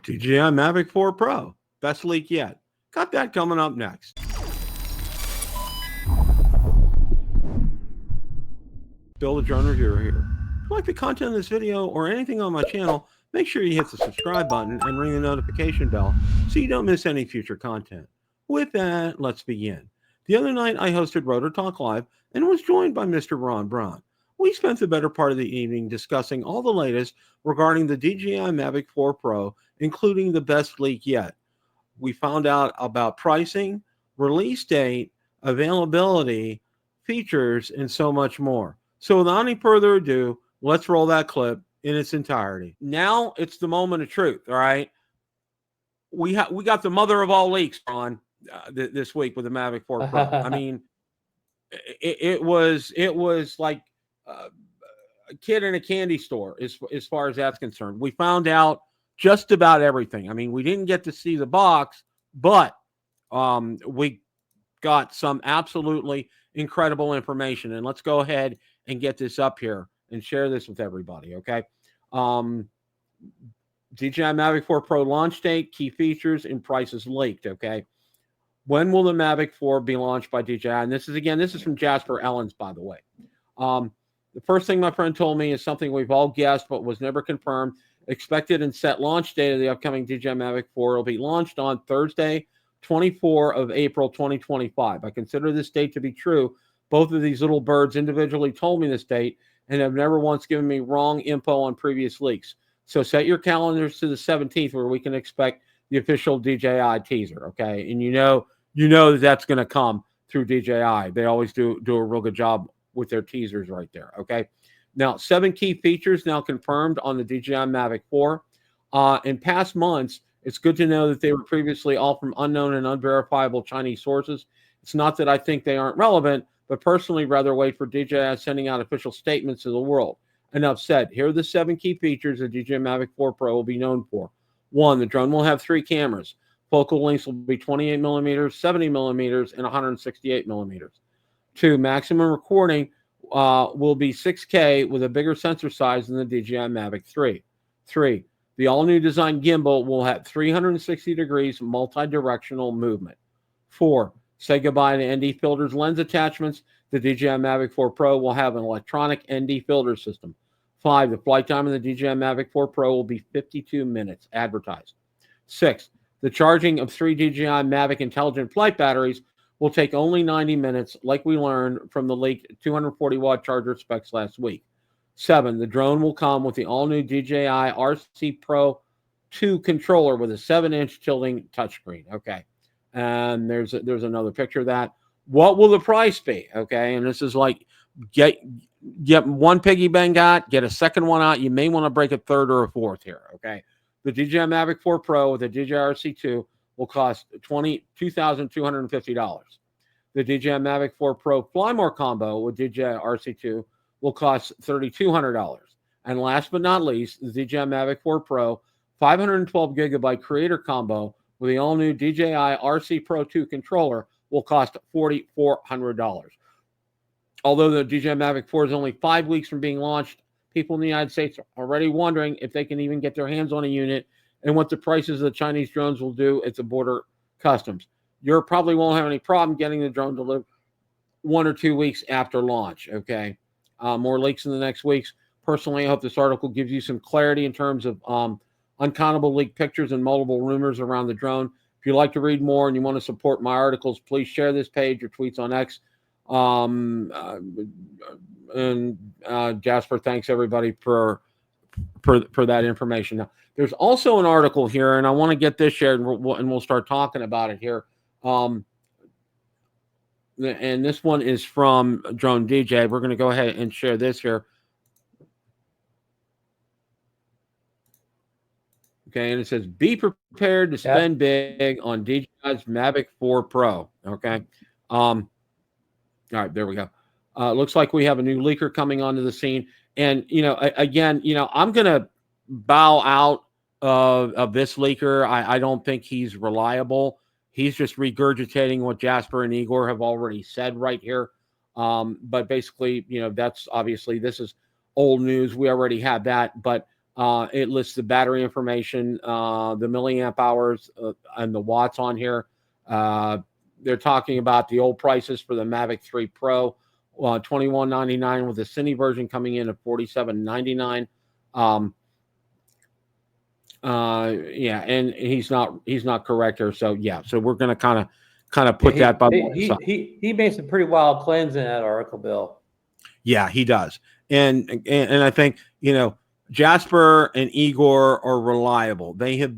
DJI Mavic 4 Pro, best leak yet. Got that coming up next. Bill the Drone Reviewer here. If you like the content of this video or anything on my channel, make sure you hit the subscribe button and ring the notification bell so you don't miss any future content. With that, let's begin. The other night, I hosted Rotor Talk Live and was joined by Mr. Ron Braun. We spent the better part of the evening discussing all the latest regarding the DJI Mavic 4 Pro, including the best leak yet. We found out about pricing, release date, availability, features, and so much more. So without any further ado, let's roll that clip in its entirety. Now it's the moment of truth, all right? We got the mother of all leaks on this week with the Mavic 4 Pro. I mean, it was like a kid in a candy store as far as that's concerned. We found out just about everything. I mean, we didn't get to see the box, but we got some absolutely incredible information. And let's go ahead and get this up here and share this with everybody, okay? DJI Mavic 4 Pro launch date, key features, and prices leaked, okay? When will the Mavic 4 be launched by DJI? And this is from Jasper Ellens, by the way. The first thing my friend told me is something we've all guessed but was never confirmed. Expected and set launch date of the upcoming DJI Mavic 4 will be launched on Thursday, 24 of April, 2025. I consider this date to be true. Both of these little birds individually told me this date and have never once given me wrong info on previous leaks. So set your calendars to the 17th where we can expect the official DJI teaser, okay? And you know that that's going to come through DJI. They always do a real good job with their teasers right there, okay? Now, 7 key features now confirmed on the DJI Mavic 4. In past months, it's good to know that they were previously all from unknown and unverifiable Chinese sources. It's not that I think they aren't relevant, but personally rather wait for DJI sending out official statements to the world. Enough said. Here are the 7 key features the DJI Mavic 4 Pro will be known for. 1, the drone will have 3 cameras. Focal lengths will be 28 millimeters, 70 millimeters, and 168 millimeters. 2, maximum recording will be 6K with a bigger sensor size than the DJI Mavic 3. 3, the all-new design gimbal will have 360 degrees multi-directional movement. 4, say goodbye to ND filters lens attachments. The DJI Mavic 4 Pro will have an electronic ND filter system. 5, the flight time of the DJI Mavic 4 Pro will be 52 minutes advertised. 6, the charging of 3 DJI Mavic intelligent flight batteries will take only 90 minutes, like we learned from the leaked 240-watt charger specs last week. 7, the drone will come with the all-new DJI RC Pro 2 controller with a 7-inch tilting touchscreen. Okay, and there's another picture of that. What will the price be? Okay, and this is like get one piggy bank out, get a second one out. You may want to break a third or a fourth here. Okay, the DJI Mavic 4 Pro with the DJI RC2 will cost $22,250. The DJI Mavic 4 Pro Fly More combo with DJI RC2 will cost $3,200. And last but not least, the DJI Mavic 4 Pro 512 gigabyte creator combo with the all-new DJI RC Pro 2 controller will cost $4,400. Although the DJI Mavic 4 is only 5 weeks from being launched, people in the United States are already wondering if they can even get their hands on a unit and what the prices of the Chinese drones will do at the border customs. You probably won't have any problem getting the drone delivered 1 or 2 weeks after launch, okay? More leaks in the next weeks. Personally, I hope this article gives you some clarity in terms of uncountable leaked pictures and multiple rumors around the drone. If you'd like to read more and you want to support my articles, please share this page or tweets on X. Jasper, thanks everybody for that information. Now, there's also an article here, and I want to get this shared, and we'll start talking about it here. And this one is from Drone DJ. We're going to go ahead and share this here. Okay, and it says, be prepared to spend big on DJI's Mavic 4 Pro. Okay. All right, there we go. Looks like we have a new leaker coming onto the scene. And, again, I'm going to bow out of this leaker. I don't think he's reliable. He's just regurgitating what Jasper and Igor have already said right here. But basically, that's obviously, this is old news. We already had that. But It lists the battery information, the milliamp hours, and the watts on here. They're talking about the old prices for the Mavic 3 Pro, $21.99 with the Cine version coming in at $47.99. Yeah, and he's not correct here. So yeah, so we're gonna kind of put that by he made some pretty wild claims in that article, Bill. Yeah, he does, and I think Jasper and Igor are reliable. They have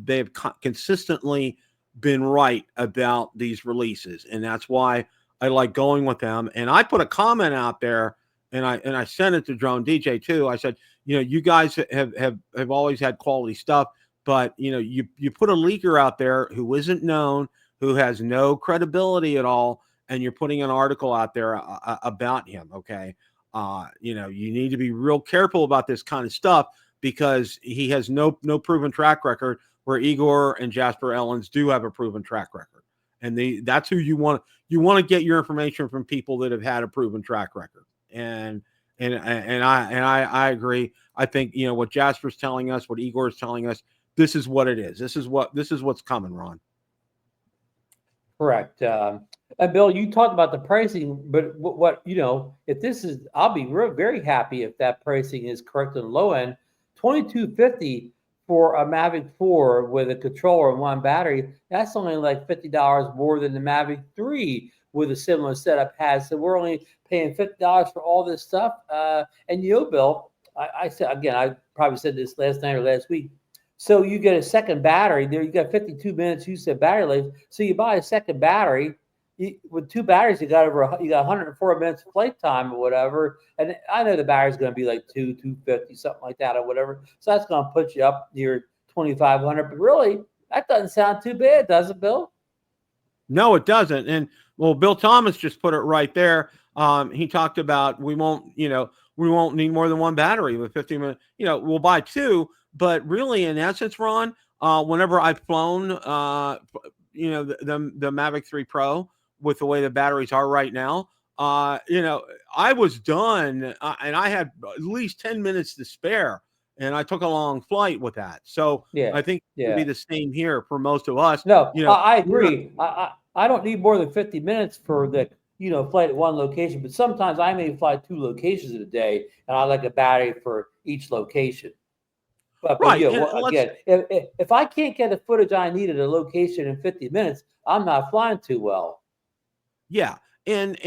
consistently been right about these releases, and that's why I like going with them. And I put a comment out there, and I sent it to Drone DJ too. I said, you guys have always had quality stuff, but you put a leaker out there who isn't known, who has no credibility at all, and you're putting an article out there about him. Okay, you need to be real careful about this kind of stuff because he has no proven track record, where Igor and Jasper Ellens do have a proven track record, and that's who you want. You want to get your information from people that have had a proven track record. And I agree. I think what Jasper's telling us, what Igor is telling us, this is what it is. This is what's coming, Ron. Correct. And Bill, you talked about the pricing, but what if this is, I'll be very happy if that pricing is correct on the low end. $22.50 for a Mavic 4 with a controller and one battery. That's only like $50 more than the Mavic 3 with a similar setup has. So we're only paying $50 for all this stuff. And Bill, I said again, I probably said this last night or last week. So you get a second battery there. You got 52 minutes. You said battery life. So you buy a second battery. With two batteries, you got 104 minutes of flight time or whatever. And I know the battery's going to be like 250, something like that or whatever. So that's going to put you up near 2,500. But really, that doesn't sound too bad, does it, Bill? No, it doesn't. And well, Bill Thomas just put it right there. He talked about we won't need more than one battery with 50 minutes. We'll buy two. But really, in essence, Ron, whenever I've flown, the Mavic 3 Pro with the way the batteries are right now, I was done and I had at least 10 minutes to spare, and I took a long flight with that. So yeah, I think it'll be the same here for most of us. No, I agree. I don't need more than 50 minutes for the flight at one location, but sometimes I may fly 2 locations in a day, and I like a battery for each location. But right. Again, if I can't get the footage I need at a location in 50 minutes, I'm not flying too well. Yeah. And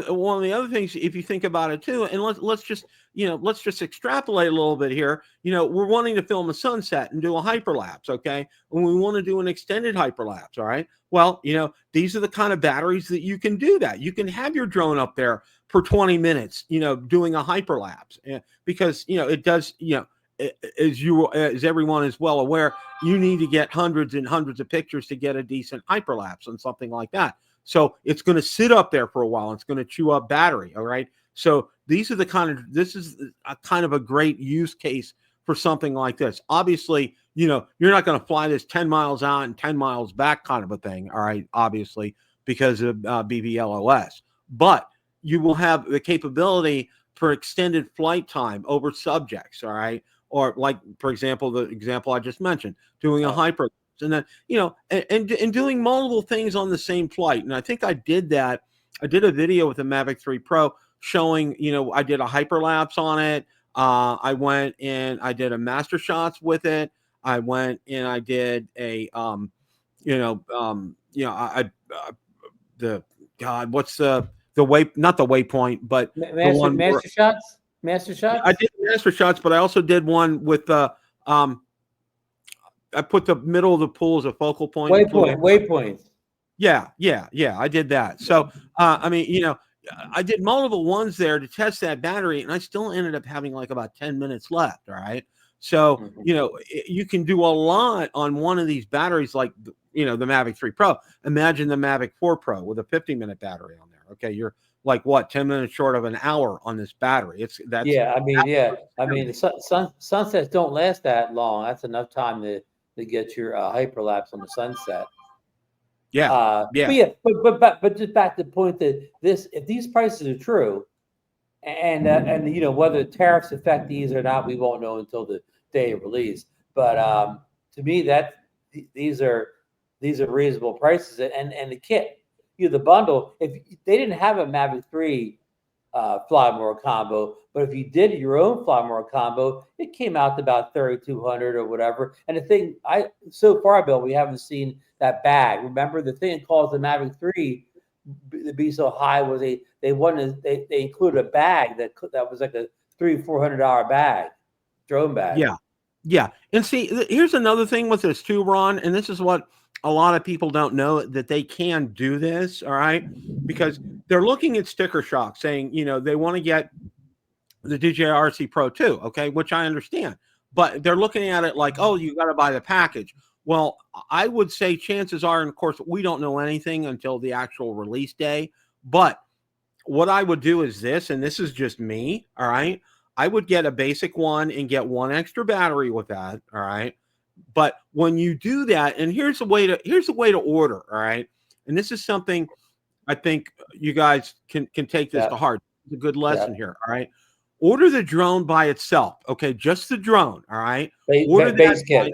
one of the other things, if you think about it too, and let's just extrapolate a little bit here. We're wanting to film a sunset and do a hyperlapse, okay? And we want to do an extended hyperlapse, all right? Well, these are the kind of batteries that you can do that. You can have your drone up there for 20 minutes, doing a hyperlapse, because it does, as everyone is well aware, you need to get hundreds and hundreds of pictures to get a decent hyperlapse on something like that. So it's going to sit up there for a while. It's going to chew up battery. All right. So this is a kind of a great use case for something like this. Obviously, you're not going to fly this 10 miles out and 10 miles back kind of a thing. All right. Obviously, because of BVLOS, but you will have the capability for extended flight time over subjects. All right. Or like, for example, the example I just mentioned, doing a hyper. And then, and doing multiple things on the same flight. And I think I did that. I did a video with the Mavic 3 Pro showing, I did a hyperlapse on it. I went and I did a master shots with it. I went and I did a, what's the not the waypoint, but master shots. I did master shots, but I also did one with the, I put the middle of the pool as a focal point. Waypoints. Yeah. I did that. So, I did multiple ones there to test that battery, and I still ended up having like about 10 minutes left. All right. So, you can do a lot on one of these batteries, like, the Mavic 3 Pro. Imagine the Mavic 4 Pro with a 50-minute battery on there. Okay. You're like, what, 10 minutes short of an hour on this battery. Sunsets don't last that long. That's enough time to get your hyperlapse on the sunset. But just back to the point that if these prices are true, and whether tariffs affect these or not, we won't know until the day of release. But to me, these are reasonable prices, and the kit, the bundle. If they didn't have a Mavic 3 fly more combo, but if you did your own fly more combo, it came out to about 3,200 or whatever. And the thing, so far, Bill, we haven't seen that bag. Remember, the thing that caused the Mavic 3 to be so high was they included a bag that was like a $300-400 bag, drone bag. Yeah. Yeah. And see, here's another thing with this too, Ron, and this is what a lot of people don't know, that they can do this, all right? Because they're looking at sticker shock saying, they want to get the DJI RC Pro 2, okay, which I understand. But they're looking at it like, oh, you got to buy the package. Well, I would say chances are, and of course, we don't know anything until the actual release day, but what I would do is this, and this is just me, all right? I would get a basic one and get one extra battery with that, all right? But when you do that, and here's the way to order, all right? And this is something I think you guys can take this to heart. It's a good lesson here, all right? Order the drone by itself, okay? Just the drone, all right? Order base kit.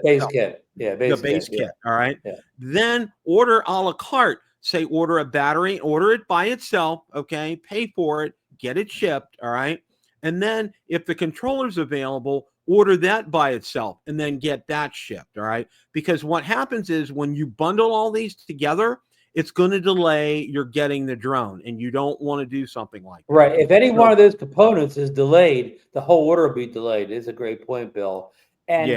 Yeah, the base kit, all right? Yeah. Then order a la carte. Say order a battery, order it by itself, okay? Pay for it, get it shipped, all right? And then if the controller's available, order that by itself and then get that shipped, all right? Because what happens is when you bundle all these together, it's going to delay your getting the drone, and you don't want to do something like that. Right. If any one of those components is delayed, the whole order will be delayed. It's a great point, Bill. And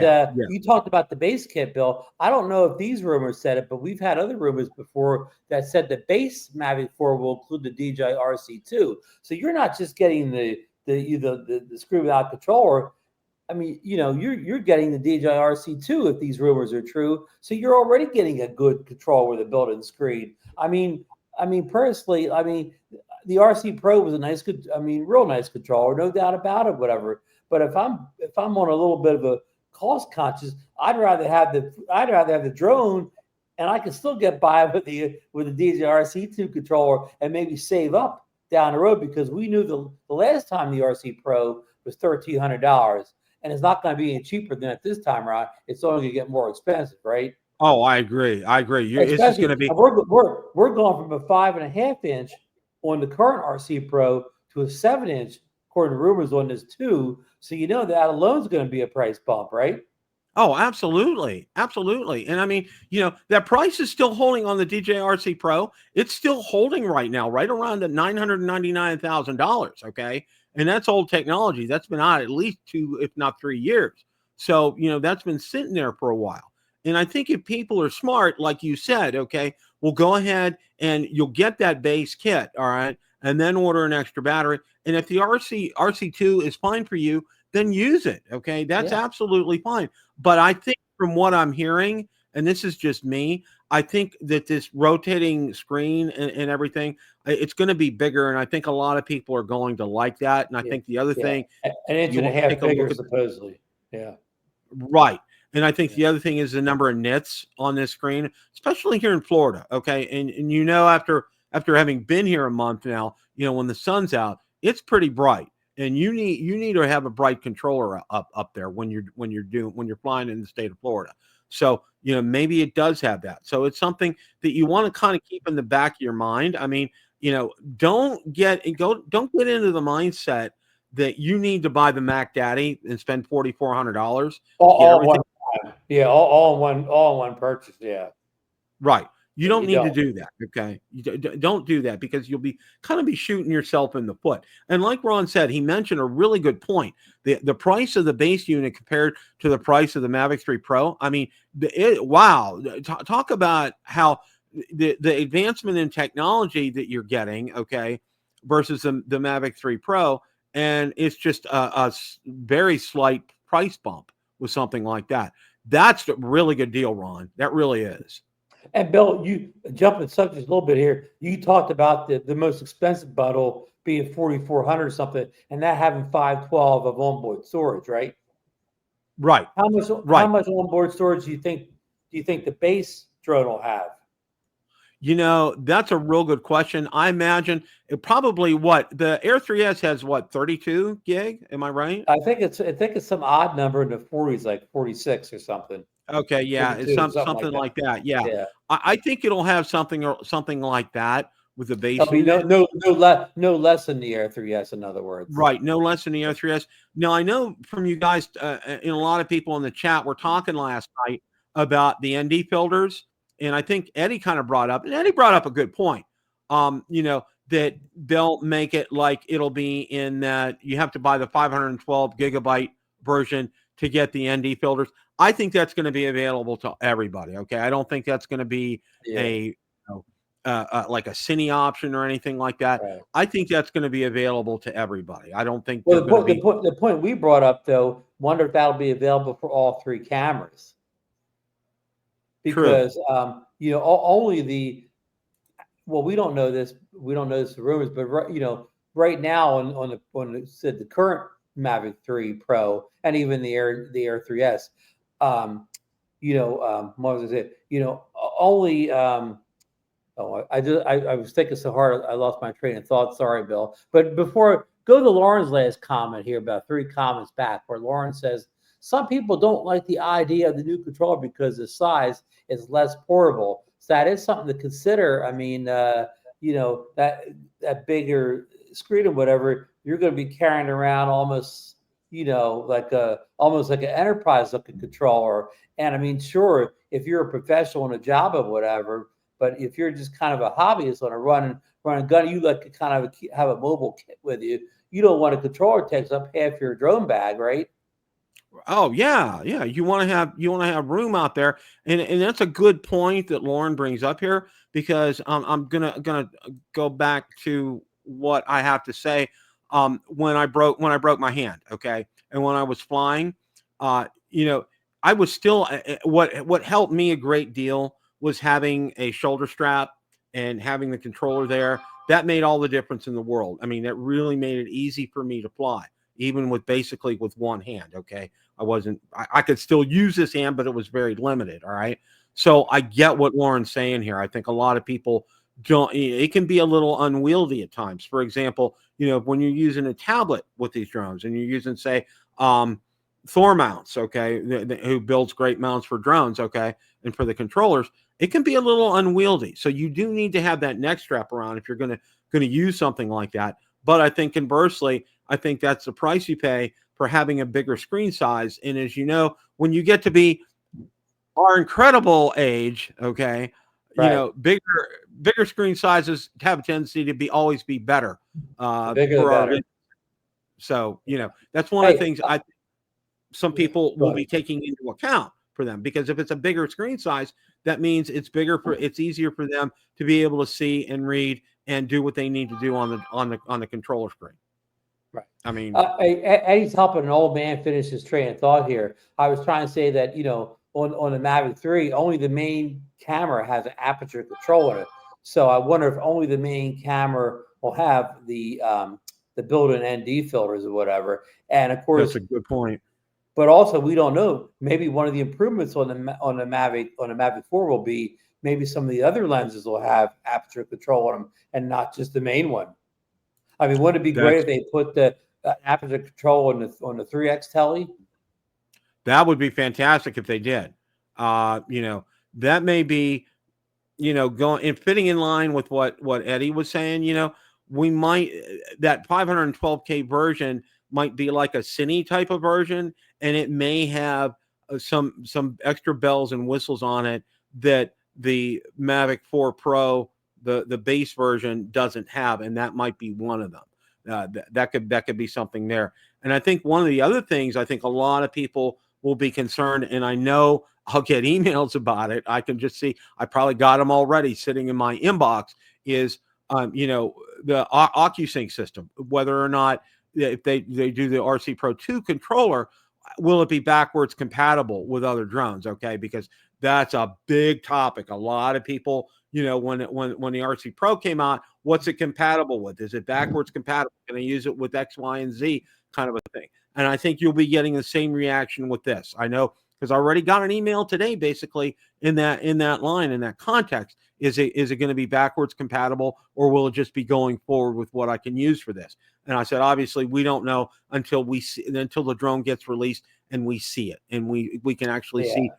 you talked about the base kit, Bill. I don't know if these rumors said it, but we've had other rumors before that said the base Mavic 4 will include the DJI RC-2. So you're not just getting the screen without controller. I mean, you're getting the DJI RC-2 if these rumors are true. So you're already getting a good controller with a built-in screen. I mean, personally, the RC Pro was real nice controller, no doubt about it, whatever. But if I'm on a little bit of a cost conscious, I'd rather have the drone, and I can still get by with the DJI RC-2 controller and maybe save up down the road, because we knew the last time the RC Pro was $1,300. And it's not going to be any cheaper than it this time around. It's only going to get more expensive, right? Oh, I agree. It's just going to be. We're going from a 5.5 inch on the current RC Pro to a 7 inch, according to rumors on this too. So that alone is going to be a price bump, right? Oh, absolutely, absolutely. And I mean, that price is still holding on the DJI RC Pro. It's still holding right now, right around the $999,000. Okay. And that's old technology. That's been out at least 2, if not 3 years. So, that's been sitting there for a while. And I think if people are smart, like you said, okay, well, go ahead and you'll get that base kit, all right, and then order an extra battery. And if the RC2 is fine for you, then use it, okay? That's absolutely fine. But I think from what I'm hearing, and this is just me, I think that this rotating screen and everything, it's going to be bigger, and I think a lot of people are going to like that. And I think the other thing, an inch and a half bigger, supposedly. Yeah. Right. And I think the other thing is the number of nits on this screen, especially here in Florida. Okay. And after having been here a month now, when the sun's out, it's pretty bright. And you need to have a bright controller up there when you're flying in the state of Florida. So, maybe it does have that. So it's something that you want to kind of keep in the back of your mind. I mean, don't get into the mindset that you need to buy the Mac Daddy and spend $4,400. All in one purchase. Yeah. Right. You don't need to do that. Okay. Don't do that, because you'll be shooting yourself in the foot. And like Ron said, he mentioned a really good point. The price of the base unit compared to the price of the Mavic 3 Pro. I mean, wow. Talk about how the advancement in technology that you're getting, okay, versus the Mavic 3 Pro. And it's just a very slight price bump with something like that. That's a really good deal, Ron. That really is. And Bill, you jumping subject a little bit here. You talked about the most expensive bundle being $4,400 or something, and that having 512 of onboard storage, right? Right. How much onboard storage do you think the base drone will have? You know, that's a real good question. I imagine it probably what the Air 3S has, what, 32 gig? Am I right? I think it's some odd number in the 40s, like 46 or something, Okay, yeah, it's 42, something like something that. like that. Yeah, Yeah. I think it'll have something or something like that with the base There'll be unit. no less than the Air 3S, in other words. Right, no less than the Air 3S. Now, I know from you guys, and a lot of people in the chat were talking last night about the ND filters, and I think Eddie kind of brought up, and Eddie brought up a good point. You know, that they'll make it like it'll be in that you have to buy the 512 gigabyte version to get the ND filters. I think that's going to be available to everybody. Okay, I don't think that's going to be Yeah. a like a cine option or anything like that. Right. I think that's going to be available to everybody. I don't think Well, they're going to be the point we brought up, though, wonder if that'll be available for all three cameras, true. because you know, only the well, we don't know this. We don't know this the rumors, but you know, right now on the current Mavic 3 Pro and even the Air 3S, you know, what was it? You know, only oh, I was thinking so hard I lost my train of thought. Sorry, Bill. But before go to Lauren's last comment here, about 3 comments back, where Lauren says some people don't like the idea of the new controller because the size is less portable. So that is something to consider. I mean, you know, that bigger screen or whatever, you're going to be carrying around almost, you know, almost like an enterprise looking controller. And I mean, sure, if you're a professional in a job or whatever, but if you're just kind of a hobbyist on a run and gun, you like to kind of have a mobile kit with you. You don't want a controller that takes up half your drone bag, right? Oh yeah, yeah. You want to have room out there, and that's a good point that Lauren brings up here, because I'm gonna go back to what I have to say. When I broke my hand, okay, and when I was flying, you know, I was still what helped me a great deal was having a shoulder strap and having the controller there. That made all the difference in the world. I mean, it really made it easy for me to fly, even with basically with one hand. Okay, I could still use this hand, but it was very limited. All right. So I get what Lauren's saying here. I think a lot of people don't, it can be a little unwieldy at times. For example, you know, when you're using a tablet with these drones and you're using, say, Thor mounts, okay, who builds great mounts for drones, okay, and for the controllers, it can be a little unwieldy. So you do need to have that neck strap around if you're going to use something like that. But I think conversely, I think that's the price you pay for having a bigger screen size. And as you know, when you get to be our incredible age, okay, you Right. know, bigger screen sizes have a tendency to always be better The bigger the for our better. so, you know, that's one of the Hey, things some yeah, people go will ahead. be taking into account for them, because if it's a bigger screen size, that means it's easier for them to be able to see and read and do what they need to do on the controller screen. Right. I mean, Eddie's helping an old man finish his train of thought here. I was trying to say that, you know, on the Mavic 3, only the main camera has an aperture control in it. So I wonder if only the main camera will have the built-in ND filters or whatever. And of that's course, a good point. but also we don't know. Maybe one of the improvements on the Mavic 4 will be maybe some of the other lenses will have aperture control on them and not just the main one. I mean, wouldn't it be great That's if they put the aperture control on the 3X telly? that would be fantastic if they did. You know, that may be, you know, going and fitting in line with what Eddie was saying. You know, we might that 512K version might be like a cine type of version, and it may have some extra bells and whistles on it that the Mavic 4 Pro, the base version, doesn't have, and that might be one of them. That could be something there. And I think one of the other things, I think a lot of people will be concerned, and I know I'll get emails about it. I can just see I probably got them already sitting in my inbox. Is you know, the OcuSync system, whether or not if they do the RC Pro 2 controller, will it be backwards compatible with other drones? Okay, because that's a big topic. A lot of people, you know, when the RC Pro came out, what's it compatible with? Is it backwards compatible? Can I use it with X, Y, and Z kind of a thing? And I think you'll be getting the same reaction with this. I know because I already got an email today, basically in that line, in that context. Is it going to be backwards compatible, or will it just be going forward with what I can use for this? And I said, obviously, we don't know until the drone gets released and we see it, and we can actually see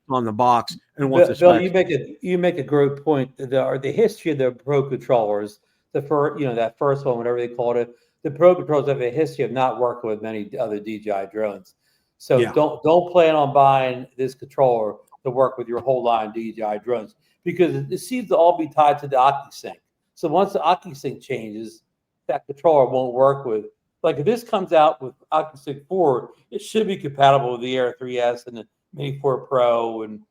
on the box and what the Bill, specs. you make a great point. The history of the Pro controllers, the first, that first one, whatever they called it, the Pro controllers have a history of not working with many other DJI drones. So don't plan on buying this controller to work with your whole line of DJI drones, because it seems to all be tied to the OcuSync. So once the OcuSync changes, that controller won't work with. Like if this comes out with OcuSync 4, it should be compatible with the Air 3S and the Mini 4 Pro, and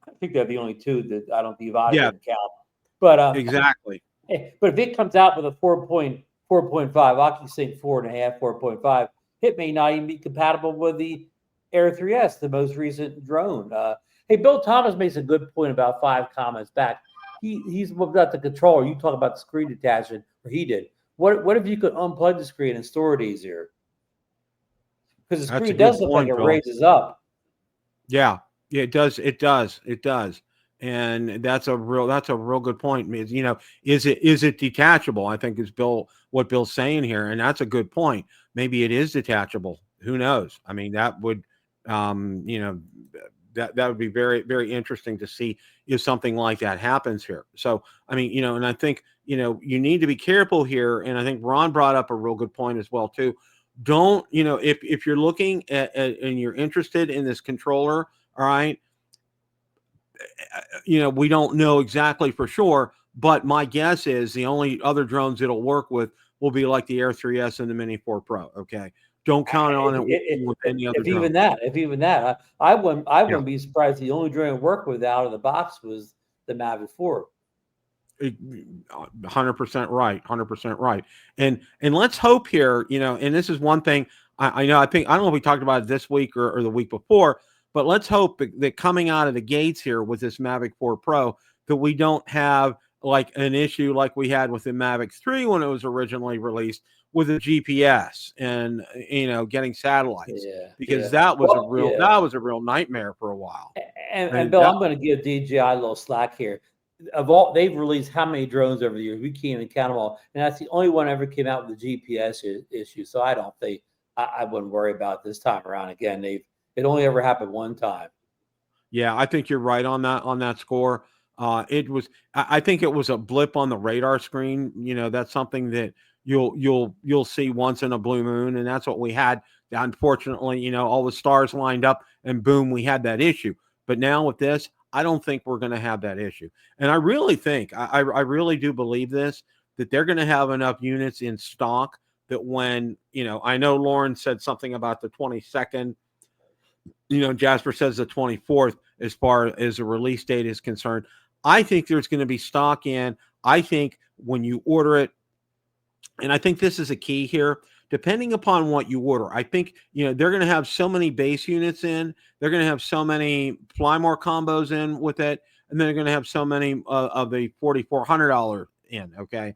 I think they're the only two that I don't divide and count. But exactly. But if it comes out with a 4.5 OcuSync 4.5, 4.5, it may not even be compatible with the Air 3S, the most recent drone. Hey, Bill Thomas makes a good point about 5 comments back. He's about the controller. You talk about the screen detachment, or he did. What if you could unplug the screen and store it easier? Because the screen does look like it raises up. Yeah, it does. It does. And that's a real good point. Is it detachable? I think is what Bill's saying here, and that's a good point. Maybe it is detachable. Who knows? I mean, that would, that would be very, very interesting to see if something like that happens here. So, I mean, and I think, you need to be careful here. And I think Ron brought up a real good point as well, too. Don't, if you're looking at and you're interested in this controller, all right, we don't know exactly for sure, but my guess is the only other drones it'll work with will be like the Air 3S and the Mini 4 Pro. Okay. Don't count on it with any other drone. If even that, I wouldn't be surprised. The only drone it worked with out of the box was the Mavic 4. 100% right. 100% right. And let's hope here, and this is one thing I know, I don't know if we talked about it this week or the week before, but let's hope that coming out of the gates here with this Mavic 4 Pro, that we don't have like an issue like we had with the Mavic 3 when it was originally released with the GPS and, getting satellites, because that was a real nightmare for a while. And Bill, I'm going to give DJI a little slack here. They've released how many drones over the years? We can't even count them all. And that's the only one ever came out with the GPS issue. So I wouldn't worry about it this time around. Again, it only ever happened one time. Yeah, I think you're right on that score. I think it was a blip on the radar screen. That's something that you'll see once in a blue moon, and that's what we had. Unfortunately, all the stars lined up, and boom, we had that issue. But now with this, I don't think we're going to have that issue. And I really think, I really do believe this, that they're going to have enough units in stock that when, I know Lauren said something about the 22nd, Jasper says the 24th as far as the release date is concerned. I think there's going to be stock in. I think when you order it, and I think this is a key here, depending upon what you order, I think, they're going to have so many base units in, they're going to have so many fly more combos in with it, and they're going to have so many of the $4,400 in. Okay.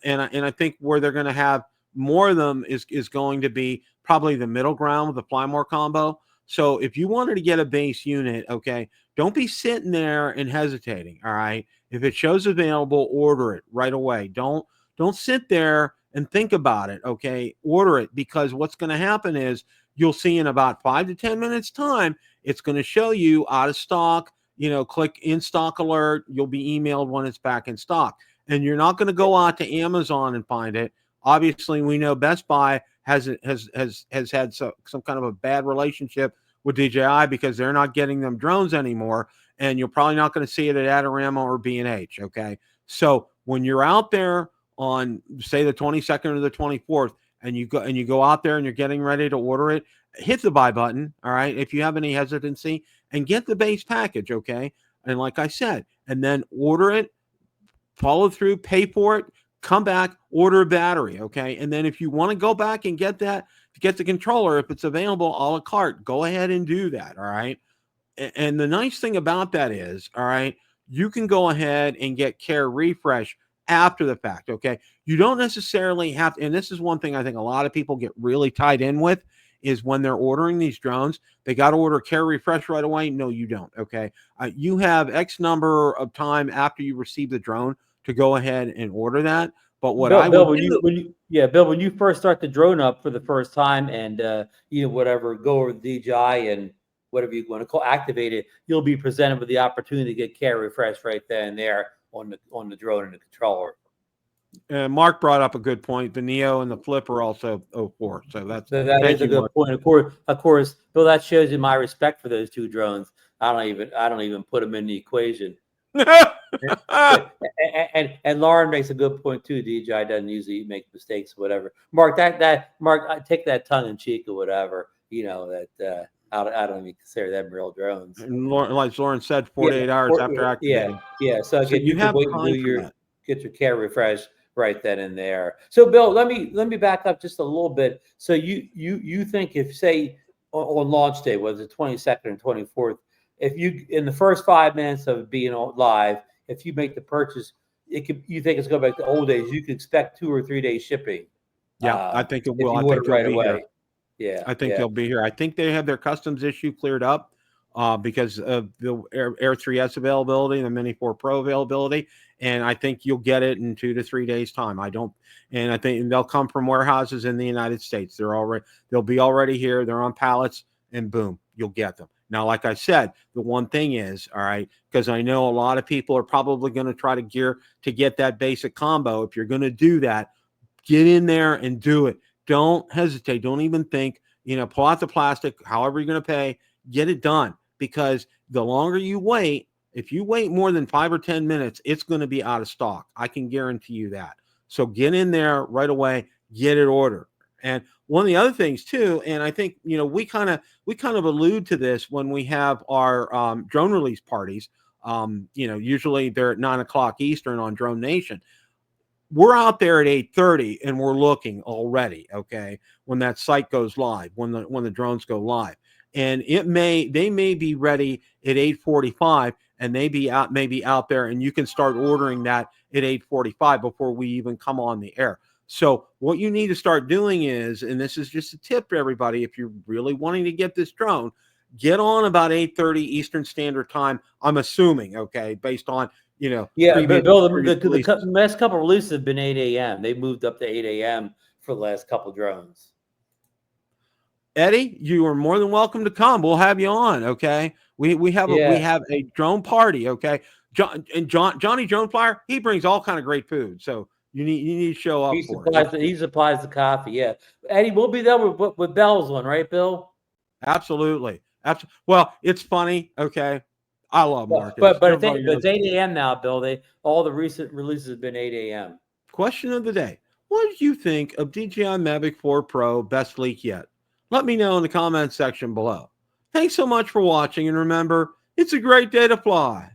And I think where they're going to have more of them is going to be probably the middle ground with the fly more combo. So if you wanted to get a base unit, okay, don't be sitting there and hesitating. All right. If it shows available, order it right away. Don't sit there and think about it. Okay. Order it, because what's going to happen is you'll see in about 5 to 10 minutes time, it's going to show you out of stock, click in stock alert. You'll be emailed when it's back in stock, and you're not going to go out to Amazon and find it. Obviously, we know Best Buy has had some kind of a bad relationship with DJI because they're not getting them drones anymore, and you're probably not going to see it at Adorama or B&H. Okay. So when you're out there on, say, the 22nd or the 24th, and you go out there and you're getting ready to order it, hit the buy button. All right. If you have any hesitancy, and get the base package. Okay. And like I said, and then order it, follow through, pay for it, come back, order a battery. Okay. And then if you want to go back and get the controller, if it's available a la carte, go ahead and do that. All right. And the nice thing about that is, all right, you can go ahead and get Care Refresh after the fact. Okay. You don't necessarily have to, and this is one thing I think a lot of people get really tied in with, is when they're ordering these drones, they got to order carry refresh right away. No, you don't. Okay. You have X number of time after you receive the drone to go ahead and order that. But what I Bill, would do, Bill, when you first start the drone up for the first time and whatever, go over the DJI and whatever you want to call activate it, you'll be presented with the opportunity to get carry refresh right then and there on the drone and the controller. Mark brought up a good point. The Neo and the Flip are also 04. So that is a good point. Of course, Bill, that shows you my respect for those two drones. I don't even put them in the equation. and Lauren makes a good point too. DJI doesn't usually make mistakes or whatever. Mark, Mark, I take that tongue in cheek or whatever. That I don't even consider them real drones. And like Lauren said, 48 hours after activating. Yeah. So again, you have can wait until get your carry refresh right then and there. So Bill, let me back up just a little bit. So you think if say on launch day, was it 22nd and 24th, if you in the first 5 minutes of being live, if you make the purchase, you think it's going back to old days, you can expect 2 or 3 days shipping. Yeah, I think it will. I think right away. Here. Yeah, I think they'll be here. I think they have their customs issue cleared up because of the Air 3S availability and the Mini 4 Pro availability. And I think you'll get it in 2 to 3 days time. I think they'll come from warehouses in the United States. They'll be already here. They're on pallets and boom, you'll get them. Now, like I said, the one thing is, all right, because I know a lot of people are probably going to try to gear to get that basic combo. If you're going to do that, get in there and do it. Don't hesitate. Don't even think, pull out the plastic, however you're going to pay, get it done. Because the longer you wait, if you wait more than 5 or 10 minutes, it's going to be out of stock. I can guarantee you that. So get in there right away, get it ordered. And one of the other things too, and I think, we kind of allude to this when we have our drone release parties. Usually they're at 9:00 Eastern on Drone Nation. We're out there at 8:30 and we're looking already. Okay. When that site goes live, when the drones go live, and they may be ready at 8:45 and maybe out there, and you can start ordering that at 8:45 before we even come on the air. So what you need to start doing is, and this is just a tip to everybody, if you're really wanting to get this drone, get on about 8:30 Eastern Standard Time. I'm assuming, okay, based on, Yeah, but Bill, the last couple of releases have been 8 a.m. They moved up to 8 a.m. for the last couple of drones. Eddie, you are more than welcome to come. We'll have you on, okay? We have a drone party, okay? Johnny Drone Flyer, he brings all kind of great food, so you need to show up. He supplies the coffee, yeah. Eddie, we'll be there with Bell's one, right, Bill? Absolutely. Well, it's funny, okay? I love Marcus. But it's 8 a.m. now, Bill. All the recent releases have been 8 a.m. Question of the day: what did you think of DJI Mavic 4 Pro best leak yet? Let me know in the comments section below. Thanks so much for watching, and remember, it's a great day to fly.